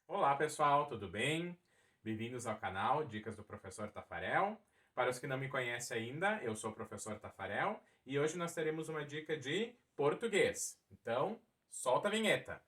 Olá pessoal, tudo bem? Bem-vindos ao canal Dicas do Professor Tafarel. Para os que não me conhecem ainda, eu sou o Professor Tafarel e hoje nós teremos uma dica de português. Então, solta a vinheta!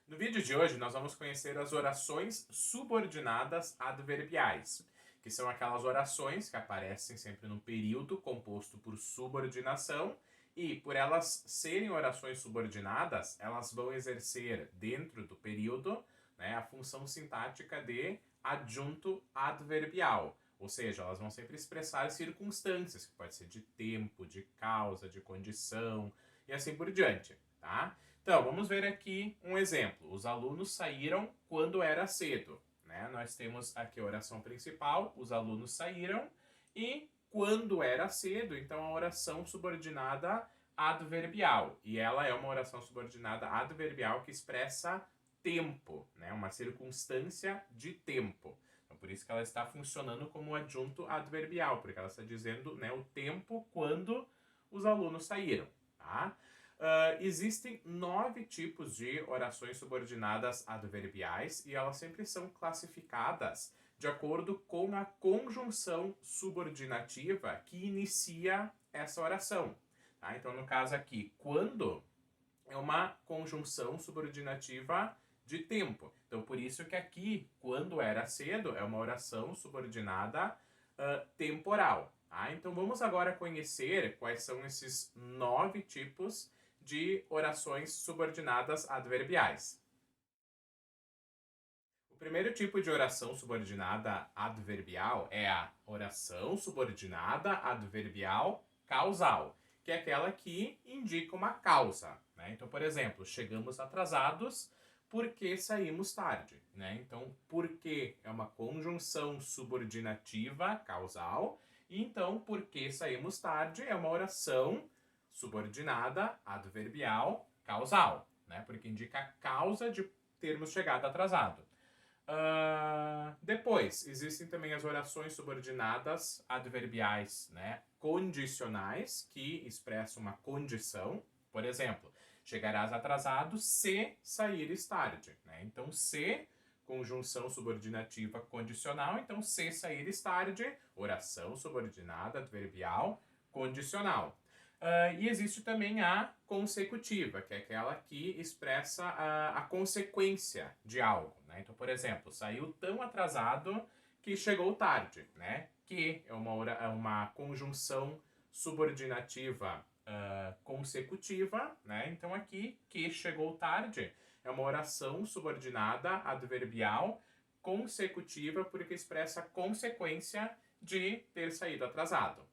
No vídeo de hoje, nós vamos conhecer as orações subordinadas adverbiais, que são aquelas orações que aparecem sempre num período composto por subordinação e, por elas serem orações subordinadas, elas vão exercer dentro do período, né, a função sintática de adjunto adverbial, ou seja, elas vão sempre expressar circunstâncias, que pode ser de tempo, de causa, de condição e assim por diante, tá? Então, vamos ver aqui um exemplo. Os alunos saíram quando era cedo, né? Nós temos aqui a oração principal, os alunos saíram, e quando era cedo, então a oração subordinada adverbial. E ela é uma oração subordinada adverbial que expressa tempo, né? Uma circunstância de tempo. Então, por isso que ela está funcionando como adjunto adverbial, porque ela está dizendo, né, o tempo quando os alunos saíram, tá? Existem 9 tipos de orações subordinadas adverbiais e elas sempre são classificadas de acordo com a conjunção subordinativa que inicia essa oração. Tá? Então, no caso aqui, quando é uma conjunção subordinativa de tempo. Então, por isso que aqui, quando era cedo, é uma oração subordinada temporal. Tá? Então, vamos agora conhecer quais são esses 9 tipos de orações subordinadas adverbiais. O primeiro tipo de oração subordinada adverbial é a oração subordinada adverbial causal, que é aquela que indica uma causa, né? Então, por exemplo, chegamos atrasados porque saímos tarde, né? Então, porque é uma conjunção subordinativa causal, e então, porque saímos tarde é uma oração subordinada adverbial causal, né? Porque indica a causa de termos chegado atrasado. Depois, existem também as orações subordinadas adverbiais, né, condicionais, que expressam uma condição. Por exemplo, chegarás atrasado se saíres tarde. Né? Então, se, conjunção subordinativa condicional. Então, se saíres tarde, oração subordinada adverbial condicional. E existe também a consecutiva, que é aquela que expressa a consequência de algo. Né? Então, por exemplo, saiu tão atrasado que chegou tarde. Né? Que é uma conjunção subordinativa consecutiva. Né? Então, aqui, que chegou tarde, é uma oração subordinada adverbial consecutiva porque expressa a consequência de ter saído atrasado.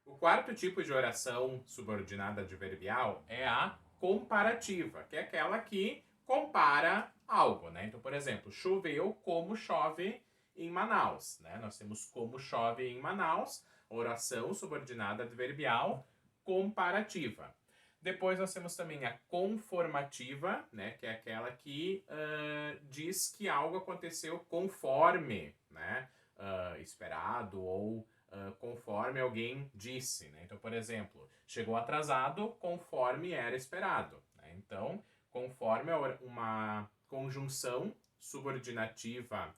O quarto tipo de oração subordinada adverbial é a comparativa, que é aquela que compara algo, né? Então, por exemplo, choveu como chove em Manaus, né? Nós temos como chove em Manaus, oração subordinada adverbial comparativa. Depois nós temos também a conformativa, né? Que é aquela que diz que algo aconteceu conforme, né? Esperado ou conforme alguém disse. Né? Então, por exemplo, chegou atrasado conforme era esperado. Né? Então, conforme uma conjunção subordinativa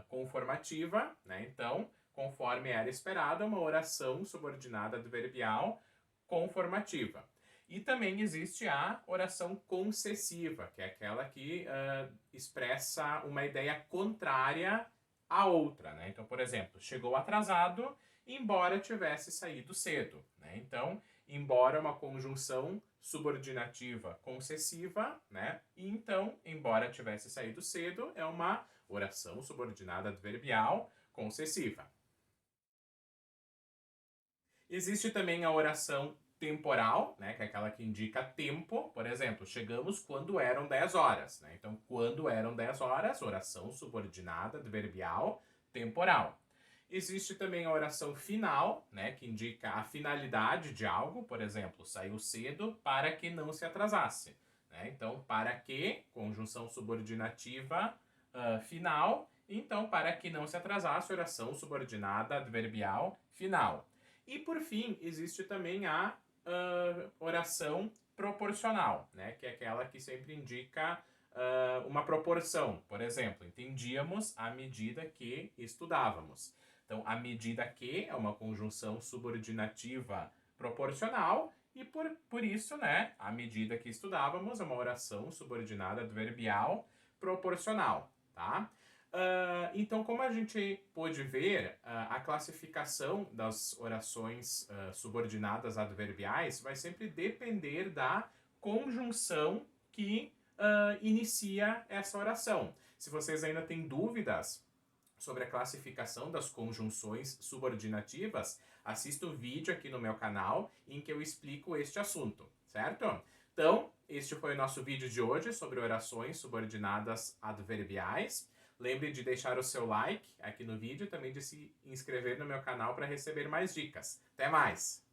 conformativa, né? Então, conforme era esperado, é uma oração subordinada adverbial conformativa. E também existe a oração concessiva, que é aquela que expressa uma ideia contrária a outra, né? Então, por exemplo, chegou atrasado, embora tivesse saído cedo, né? Então, embora uma conjunção subordinativa concessiva, né? E então, embora tivesse saído cedo, é uma oração subordinada adverbial concessiva. Existe também a oração temporal, né, que é aquela que indica tempo. Por exemplo, chegamos quando eram 10 horas. Né? Então, quando eram 10 horas, oração subordinada adverbial temporal. Existe também a oração final, né, que indica a finalidade de algo. Por exemplo, saiu cedo para que não se atrasasse. Né? Então, para que, conjunção subordinativa final. Então, para que não se atrasasse, oração subordinada adverbial final. E, por fim, existe também a oração proporcional, né, que é aquela que sempre indica uma proporção. Por exemplo, entendíamos à medida que estudávamos. Então, à medida que é uma conjunção subordinativa proporcional e por isso, né, à medida que estudávamos é uma oração subordinada adverbial proporcional, tá? Então, como a gente pôde ver, a classificação das orações subordinadas adverbiais vai sempre depender da conjunção que inicia essa oração. Se vocês ainda têm dúvidas sobre a classificação das conjunções subordinativas, assista o vídeo aqui no meu canal em que eu explico este assunto, certo? Então, este foi o nosso vídeo de hoje sobre orações subordinadas adverbiais. Lembre de deixar o seu like aqui no vídeo e também de se inscrever no meu canal para receber mais dicas. Até mais!